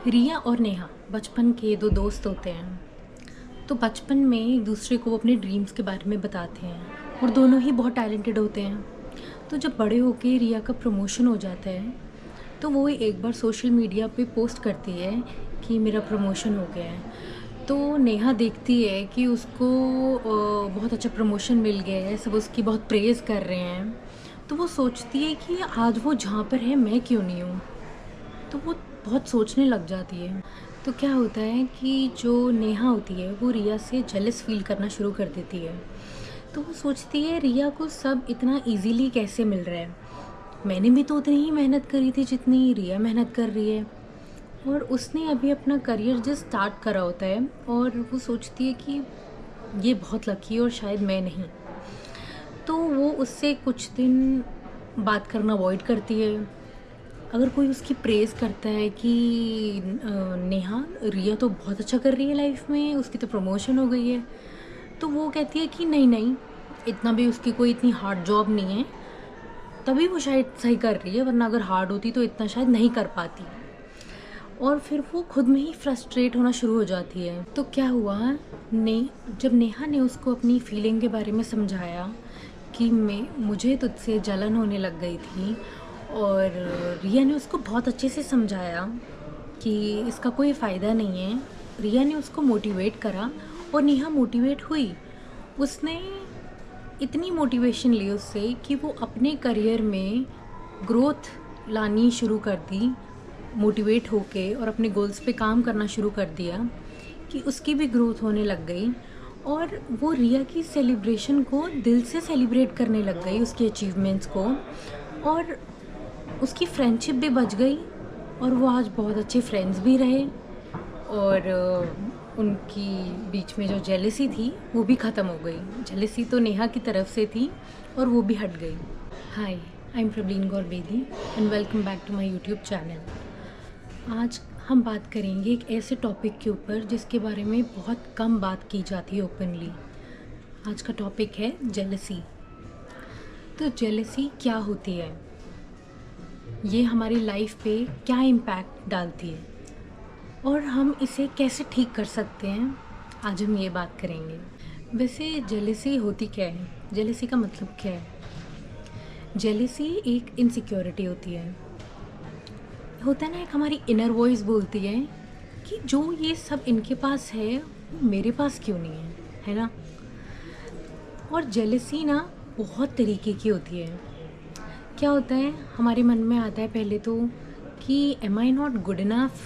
रिया और नेहा बचपन के दो दोस्त होते हैं। तो बचपन में एक दूसरे को अपने ड्रीम्स के बारे में बताते हैं और दोनों ही बहुत टैलेंटेड होते हैं। तो जब बड़े होके रिया का प्रमोशन हो जाता है तो वो एक बार सोशल मीडिया पे पोस्ट करती है कि मेरा प्रमोशन हो गया है। तो नेहा देखती है कि उसको बहुत अच्छा प्रमोशन मिल गया है, सब उसकी बहुत प्रेज़ कर रहे हैं। तो वो सोचती है कि आज वो जहाँ पर है मैं क्यों नहीं हूँ। तो वो बहुत सोचने लग जाती है। तो क्या होता है कि जो नेहा होती है वो रिया से जेलस फील करना शुरू कर देती है। तो वो सोचती है रिया को सब इतना इजीली कैसे मिल रहा है, मैंने भी तो उतनी ही मेहनत करी थी जितनी रिया मेहनत कर रही है। और उसने अभी अपना करियर जस्ट स्टार्ट करा होता है और वो सोचती है कि ये बहुत लकी है और शायद मैं नहीं। तो वो उससे कुछ दिन बात करना अवॉइड करती है। अगर कोई उसकी प्रेज़ करता है कि नेहा रिया तो बहुत अच्छा कर रही है लाइफ में, उसकी तो प्रमोशन हो गई है, तो वो कहती है कि नहीं नहीं, इतना भी उसकी कोई इतनी हार्ड जॉब नहीं है, तभी वो शायद सही कर रही है, वरना अगर हार्ड होती तो इतना शायद नहीं कर पाती। और फिर वो खुद में ही फ्रस्ट्रेट होना शुरू हो जाती है। तो क्या हुआ, जब नेहा ने उसको अपनी फीलिंग के बारे में समझाया कि मुझे तुझसे जलन होने लग गई थी, और रिया ने उसको बहुत अच्छे से समझाया कि इसका कोई फ़ायदा नहीं है। रिया ने उसको मोटिवेट करा और नेहा मोटिवेट हुई। उसने इतनी मोटिवेशन ली उससे कि वो अपने करियर में ग्रोथ लानी शुरू कर दी, मोटिवेट होके, और अपने गोल्स पे काम करना शुरू कर दिया कि उसकी भी ग्रोथ होने लग गई। और वो रिया की सेलिब्रेशन को दिल से सेलिब्रेट करने लग गई, उसके अचीवमेंट्स को, और उसकी फ्रेंडशिप भी बच गई और वो आज बहुत अच्छे फ्रेंड्स भी रहे। और उनकी बीच में जो जेलसी थी वो भी ख़त्म हो गई। जेलसी तो नेहा की तरफ से थी और वो भी हट गई। Hi, I am Praveen Gaur Bedi and welcome back to my YouTube channel. आज हम बात करेंगे एक ऐसे टॉपिक के ऊपर जिसके बारे में बहुत कम बात की जाती है ओपनली। आज का टॉपिक है जेलसी। तो जेलसी क्या होती है, ये हमारी लाइफ पे क्या इम्पैक्ट डालती है और हम इसे कैसे ठीक कर सकते हैं, आज हम ये बात करेंगे। वैसे जेलसी होती क्या है, जेलसी का मतलब क्या है? जेलसी एक इनसिक्योरिटी होती है। होता है ना, एक हमारी इनर वॉइस बोलती है कि जो ये सब इनके पास है वो मेरे पास क्यों नहीं है ना। और जेलसी ना बहुत तरीके की होती है। क्या होता है, हमारे मन में आता है पहले तो कि am I not good enough,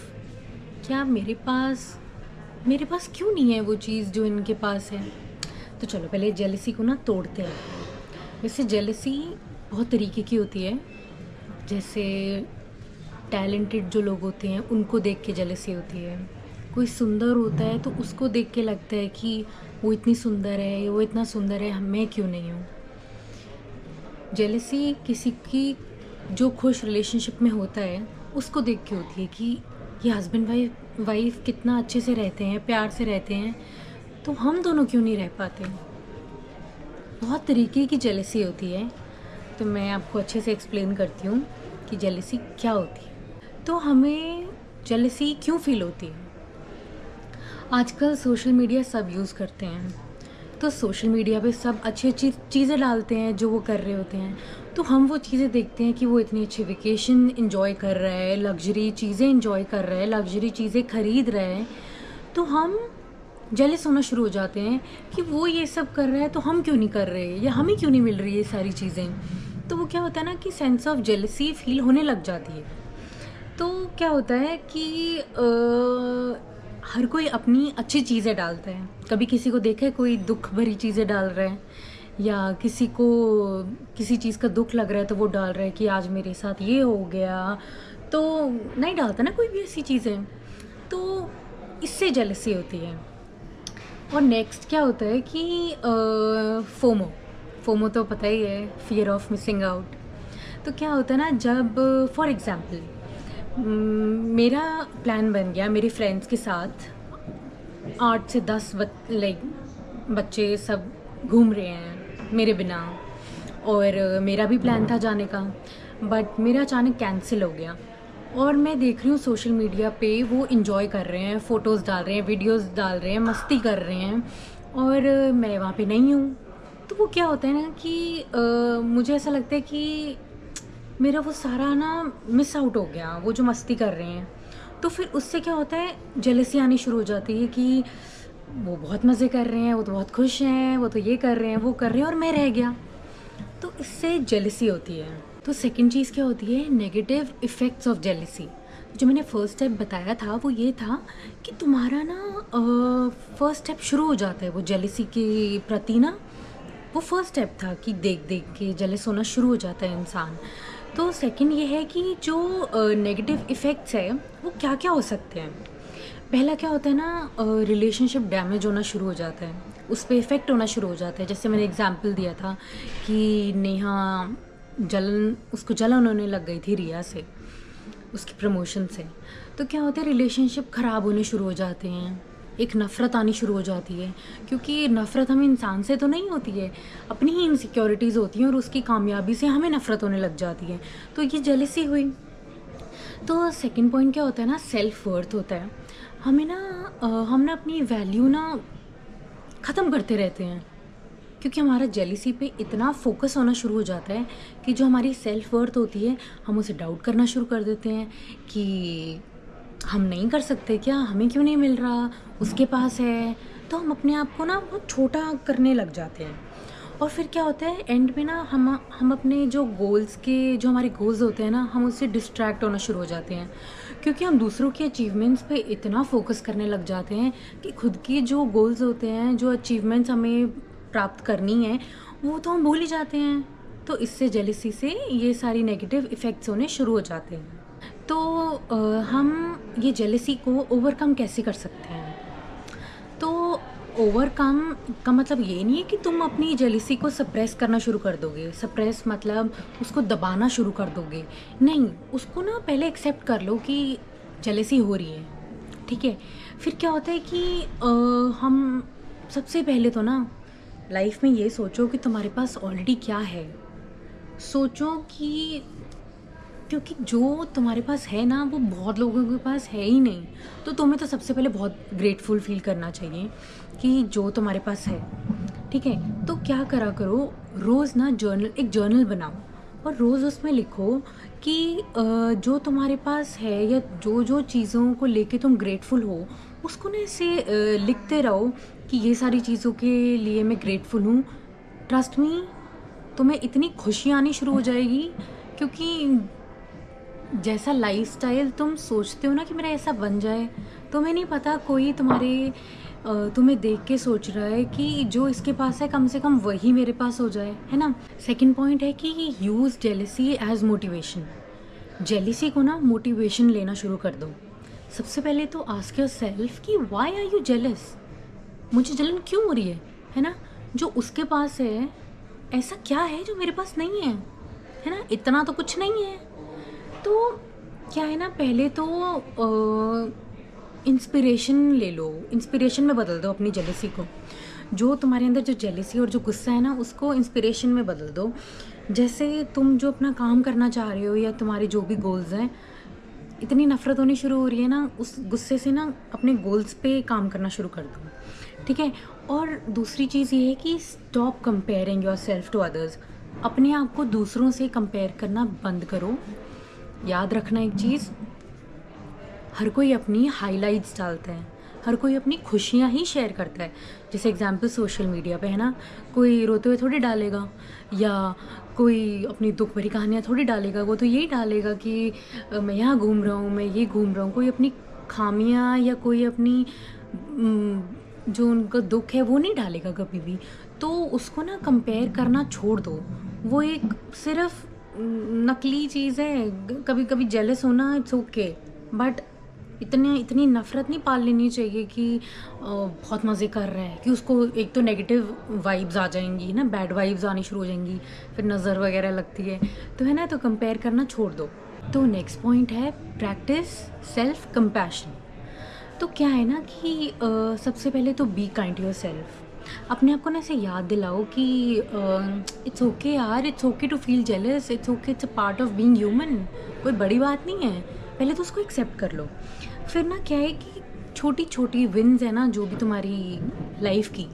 क्या मेरे पास क्यों नहीं है वो चीज़ जो इनके पास है। तो चलो पहले जेलसी को ना तोड़ते हैं। वैसे जेलसी बहुत तरीके की होती है। जैसे टैलेंटेड जो लोग होते हैं उनको देख के जेलसी होती है। कोई सुंदर होता है तो उसको देख के लगता है कि वो इतनी सुंदर है, वो इतना सुंदर है, मैं क्यों नहीं हूँ। जेलसी किसी की जो खुश रिलेशनशिप में होता है उसको देख के होती है कि ये हस्बैंड वाइफ कितना अच्छे से रहते हैं, प्यार से रहते हैं, तो हम दोनों क्यों नहीं रह पाते। बहुत तरीके की जेलसी होती है। तो मैं आपको अच्छे से एक्सप्लेन करती हूँ कि जेलसी क्या होती है। तो हमें जेलसी क्यों फील होती है? आजकल सोशल मीडिया सब यूज़ करते हैं, तो सोशल मीडिया पे सब अच्छी अच्छी चीज़ें डालते हैं जो वो कर रहे होते हैं। तो हम वो चीज़ें देखते हैं कि वो इतनी अच्छी वेकेशन एंजॉय कर रहा है, लग्जरी चीज़ें एंजॉय कर रहा है, लग्जरी चीज़ें ख़रीद रहा है, तो हम जेलस होना शुरू हो जाते हैं कि वो ये सब कर रहा है तो हम क्यों नहीं कर रहे, या हमें क्यों नहीं मिल रही ये सारी चीज़ें। तो वो क्या होता है ना कि सेंस ऑफ जेलसी फील होने लग जाती है। तो क्या होता है कि हर कोई अपनी अच्छी चीज़ें डालता है। कभी किसी को देखा है कोई दुख भरी चीज़ें डाल रहा है, या किसी को किसी चीज़ का दुख लग रहा है तो वो डाल रहा है कि आज मेरे साथ ये हो गया, तो नहीं डालता ना कोई भी ऐसी चीज़ें। तो इससे जेलसी होती है। और नेक्स्ट क्या होता है कि फोमो। फोमो तो पता ही है, फियर ऑफ मिसिंग आउट। तो क्या होता है ना, जब फॉर एग्ज़ाम्पल मेरा प्लान बन गया मेरे फ्रेंड्स के साथ, 8 से 10 बच्चे सब घूम रहे हैं मेरे बिना, और मेरा भी प्लान था जाने का, बट मेरा अचानक कैंसिल हो गया। और मैं देख रही हूँ सोशल मीडिया पे वो इंजॉय कर रहे हैं, फ़ोटोज़ डाल रहे हैं, वीडियोस डाल रहे हैं, मस्ती कर रहे हैं, और मैं वहाँ पे नहीं हूँ। तो वो क्या होता है ना कि मुझे ऐसा लगता है कि मेरा वो सारा ना मिस आउट हो गया, वो जो मस्ती कर रहे हैं। तो फिर उससे क्या होता है, जेलसी आनी शुरू हो जाती है कि वो बहुत मज़े कर रहे हैं, वो तो बहुत खुश हैं, वो तो ये कर रहे हैं, वो कर रहे हैं, और मैं रह गया। तो इससे जेलसी होती है। तो सेकंड चीज़ क्या होती है, नेगेटिव इफ़ेक्ट्स ऑफ जेलसी। जो मैंने फर्स्ट स्टेप बताया था वो ये था कि तुम्हारा ना फर्स्ट स्टेप शुरू हो जाता है वो जेलसी के प्रति ना, वो फर्स्ट स्टेप था कि देख देख के जेलस होना शुरू हो जाता है इंसान। तो सेकंड ये है कि जो नेगेटिव इफ़ेक्ट्स है वो क्या क्या हो सकते हैं। पहला क्या होता है ना, रिलेशनशिप डैमेज होना शुरू हो जाता है, उस पर इफ़ेक्ट होना शुरू हो जाता है। जैसे मैंने एग्जांपल दिया था कि नेहा उसको जलन होने लग गई थी रिया से, उसकी प्रमोशन से। तो क्या होता है, रिलेशनशिप ख़राब होने शुरू हो जाते हैं, एक नफ़रत आनी शुरू हो जाती है, क्योंकि नफ़रत हमें इंसान से तो नहीं होती है, अपनी ही इनसिक्योरिटीज़ होती हैं और उसकी कामयाबी से हमें नफ़रत होने लग जाती है। तो ये जेलसी हुई। तो सेकंड पॉइंट क्या होता है ना, सेल्फ वर्थ होता है। हमें ना हम ना अपनी वैल्यू ना ख़त्म करते रहते हैं, क्योंकि हमारा जेलिसी पे इतना फोकस होना शुरू हो जाता है कि जो हमारी सेल्फ वर्थ होती है हम उसे डाउट करना शुरू कर देते हैं कि हम नहीं कर सकते क्या, हमें क्यों नहीं मिल रहा, उसके पास है। तो हम अपने आप को ना बहुत छोटा करने लग जाते हैं। और फिर क्या होता है, एंड में ना हम अपने जो हमारे गोल्स होते हैं ना, हम उससे डिस्ट्रैक्ट होना शुरू हो जाते हैं, क्योंकि हम दूसरों के अचीवमेंट्स पे इतना फोकस करने लग जाते हैं कि खुद के जो गोल्स होते हैं, जो अचीवमेंट्स हमें प्राप्त करनी है, वो तो हम भूल ही जाते हैं। तो इससे जेलिसी से ये सारी नेगेटिव इफ़ेक्ट्स होने शुरू हो जाते हैं। तो हम ये जेलिसी को ओवरकम कैसे कर सकते हैं। तो ओवरकम का मतलब ये नहीं है कि तुम अपनी जेलिसी को सप्रेस करना शुरू कर दोगे। सप्रेस मतलब उसको दबाना शुरू कर दोगे, नहीं, उसको ना पहले एक्सेप्ट कर लो कि जेलिसी हो रही है, ठीक है। फिर क्या होता है कि हम सबसे पहले तो ना लाइफ में ये सोचो कि तुम्हारे पास ऑलरेडी क्या है। सोचो कि क्योंकि जो तुम्हारे पास है ना वो बहुत लोगों के पास है ही नहीं, तो तुम्हें तो सबसे पहले बहुत ग्रेटफुल फील करना चाहिए कि जो तुम्हारे पास है, ठीक है। तो क्या करा करो, रोज़ ना एक जर्नल बनाओ और रोज़ उसमें लिखो कि जो तुम्हारे पास है या जो जो चीज़ों को लेके तुम ग्रेटफुल हो, उसको ना ऐसे लिखते रहो कि ये सारी चीज़ों के लिए मैं ग्रेटफुल हूँ। ट्रस्ट मी, तुम्हें इतनी खुशी आनी शुरू हो जाएगी, क्योंकि जैसा लाइफस्टाइल तुम सोचते हो ना कि मेरा ऐसा बन जाए, तुम्हें नहीं पता कोई तुम्हें देख के सोच रहा है कि जो इसके पास है कम से कम वही मेरे पास हो जाए, है ना। सेकंड पॉइंट है कि use jealousy as motivation. Jealousy को ना मोटिवेशन लेना शुरू कर दो। सबसे पहले तो आस्क योर सेल्फ कि वाई आर यू जेलस, मुझे जलन क्यों हो रही है ना। जो उसके पास है ऐसा क्या है जो मेरे पास नहीं है ना, इतना तो कुछ नहीं है। तो क्या है ना, पहले तो इंस्पिरेशन ले लो, इंस्पिरेशन में बदल दो अपनी जेलसी को। जो तुम्हारे अंदर जो जेलसी और जो गुस्सा है ना, उसको इंस्पिरेशन में बदल दो। जैसे तुम जो अपना काम करना चाह रहे हो या तुम्हारे जो भी गोल्स हैं, इतनी नफ़रत होनी शुरू हो रही है ना, उस गुस्से से ना अपने गोल्स पे काम करना शुरू कर दो, ठीक है। और दूसरी चीज़ ये है कि stop comparing yourself to others. अपने आप को दूसरों से कंपेयर करना बंद करो। याद रखना एक चीज़, हर कोई अपनी हाइलाइट्स डालता है, हर कोई अपनी खुशियाँ ही शेयर करता है। जैसे एग्जांपल सोशल मीडिया पे है ना, कोई रोते हुए थोड़ी डालेगा या कोई अपनी दुख भरी कहानियाँ थोड़ी डालेगा। वो तो यही डालेगा कि मैं यहाँ घूम रहा हूँ, मैं ये घूम रहा हूँ। कोई अपनी खामियाँ या कोई अपनी जो उनका दुख है वो नहीं डालेगा कभी भी। तो उसको ना कंपेयर करना छोड़ दो, वो एक सिर्फ नकली चीज़ है। कभी कभी जेलस होना इट्स ओके, बट इतनी नफ़रत नहीं पाल लेनी चाहिए कि बहुत मज़े कर रहा है, कि उसको एक तो नेगेटिव वाइब्स आ जाएंगी ना, बैड वाइब्स आनी शुरू हो जाएंगी, फिर नज़र वगैरह लगती है, तो है ना। तो कंपेयर करना छोड़ दो। तो नेक्स्ट पॉइंट है प्रैक्टिस सेल्फ कंपैशन। तो क्या है ना कि सबसे पहले तो be kind to yourself. अपने आप को ना ऐसे याद दिलाओ कि इट्स ओके यार, it's okay to feel jealous, it's okay, it's a part of being human. कोई बड़ी बात नहीं है, पहले तो उसको एक्सेप्ट कर लो। फिर ना क्या है कि छोटी छोटी विन्स है ना, जो भी तुम्हारी लाइफ की,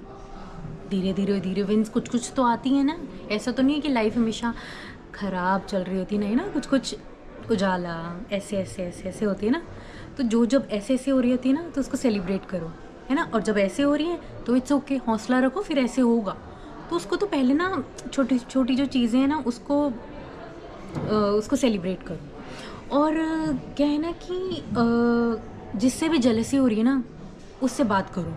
धीरे धीरे धीरे विन्स कुछ कुछ तो आती है ना। ऐसा तो नहीं है कि लाइफ हमेशा ख़राब चल रही होती, नहीं ना, कुछ कुछ उजाला ऐसे ऐसे ऐसे ऐसे होती है ना। तो जो जब ऐसे ऐसे हो रही होती है ना, तो उसको सेलिब्रेट करो, है ना। और जब ऐसे हो रही है तो इट्स ओके, हौसला रखो, फिर ऐसे होगा। तो उसको तो पहले ना छोटी छोटी जो चीज़ें हैं ना, उसको सेलिब्रेट करो। और क्या है ना कि जिससे भी जेलसी हो रही है ना, उससे बात करो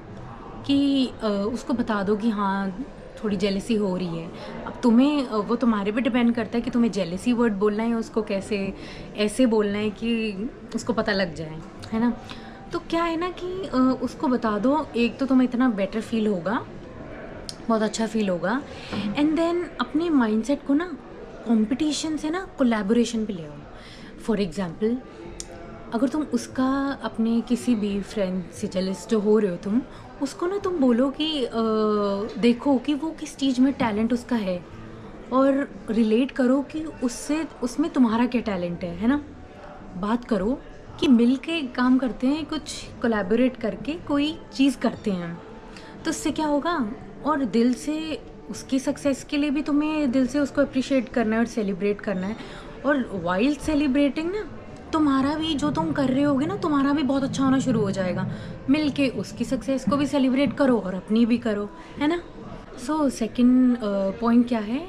कि उसको बता दो कि हाँ थोड़ी जेलसी हो रही है। अब तुम्हें वो तुम्हारे पे डिपेंड करता है कि तुम्हें जेलसी वर्ड बोलना है या उसको कैसे ऐसे बोलना है कि उसको पता लग जाए, है ना। तो क्या है ना कि उसको बता दो, एक तो तुम्हें इतना बेटर फील होगा, बहुत अच्छा फील होगा। एंड देन अपने माइंडसेट को ना कंपटीशन से ना कोलैबोरेशन पे ले आओ। फॉर एग्जांपल, अगर तुम उसका अपने किसी भी फ्रेंड से जेलस जो हो रहे हो तुम, उसको ना तुम बोलो कि देखो कि वो किस चीज़ में टैलेंट उसका है, और रिलेट करो कि उससे उसमें तुम्हारा क्या टैलेंट है ना। बात करो कि मिल के काम करते हैं, कुछ कोलैबोरेट करके कोई चीज़ करते हैं। तो इससे क्या होगा, और दिल से उसकी सक्सेस के लिए भी तुम्हें दिल से उसको अप्रिशिएट करना है और सेलिब्रेट करना है। और वाइल्ड सेलिब्रेटिंग ना, तुम्हारा भी जो तुम कर रहे होगे ना, तुम्हारा भी बहुत अच्छा होना शुरू हो जाएगा। मिल के उसकी सक्सेस को भी सेलिब्रेट करो और अपनी भी करो, है ना। सो सेकंड पॉइंट क्या है,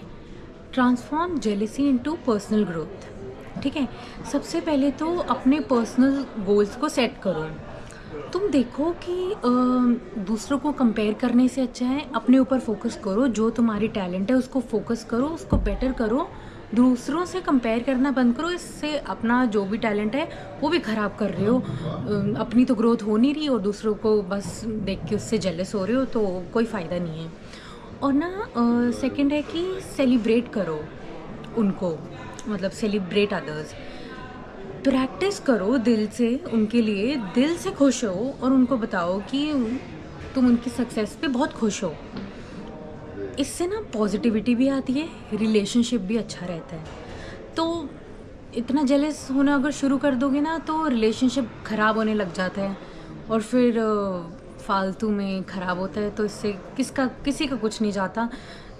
transform jealousy into personal growth. ठीक है, सबसे पहले तो अपने पर्सनल गोल्स को सेट करो। तुम देखो कि दूसरों को कंपेयर करने से अच्छा है अपने ऊपर फोकस करो। जो तुम्हारी टैलेंट है उसको फोकस करो, उसको बेटर करो। दूसरों से कंपेयर करना बंद करो, इससे अपना जो भी टैलेंट है वो भी ख़राब कर रहे हो। अपनी तो ग्रोथ हो नहीं रही और दूसरों को बस देख के उससे जेलस हो रहे हो, तो कोई फ़ायदा नहीं है। और ना सेकंड है कि सेलिब्रेट करो उनको, मतलब सेलिब्रेट अदर्स। प्रैक्टिस करो दिल से, उनके लिए दिल से खुश हो और उनको बताओ कि तुम उनकी सक्सेस पे बहुत खुश हो। इससे ना पॉजिटिविटी भी आती है, रिलेशनशिप भी अच्छा रहता है। तो इतना जेलस होना अगर शुरू कर दोगे ना, तो रिलेशनशिप ख़राब होने लग जाता है और फिर फालतू में ख़राब होता है। तो इससे किसी का कुछ नहीं जाता,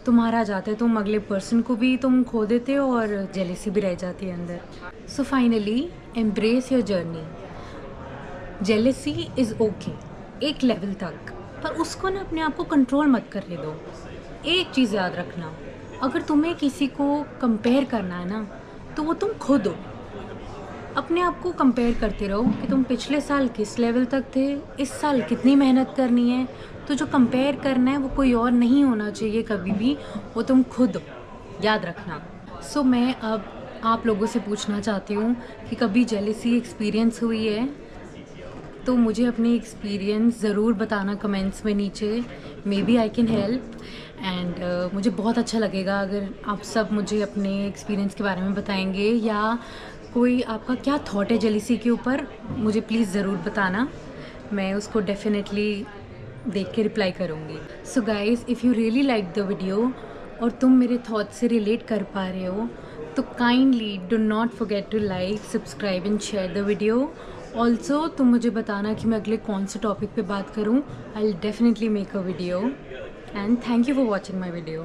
तुम्हारा जाता है। तुम अगले पर्सन को भी तुम खो देते हो और जेलसी भी रह जाती है अंदर। So finally, embrace your journey. Jealousy is okay एक लेवल तक, पर उसको ना अपने आप को कंट्रोल मत करने दो। एक चीज़ याद रखना, अगर तुम्हें किसी को कंपेयर करना है ना, तो वो तुम खुद हो। अपने आप को कंपेयर करते रहो कि तुम पिछले साल किस लेवल तक थे, इस साल कितनी मेहनत करनी है। तो जो कंपेयर करना है वो कोई और नहीं होना चाहिए कभी भी, वो तुम खुद हो, याद रखना। सो मैं अब आप लोगों से पूछना चाहती हूँ कि कभी जेलसी एक्सपीरियंस हुई है, तो मुझे अपनी एक्सपीरियंस ज़रूर बताना कमेंट्स में नीचे। Maybe I can help. And मुझे बहुत अच्छा लगेगा अगर आप सब मुझे अपने एक्सपीरियंस के बारे में बताएंगे, या कोई आपका क्या थॉट है जेलसी के ऊपर, मुझे प्लीज़ ज़रूर बताना। मैं उसको डेफिनेटली देख के रिप्लाई करूँगी। So guys, if you really like the video और तुम मेरे थॉट से रिलेट कर पा रहे हो, तो kindly do not forget to like, subscribe and share the video. Also तुम मुझे बताना कि मैं अगले कौन से टॉपिक पे बात करूँ। I will definitely make a video. And thank you for watching my video.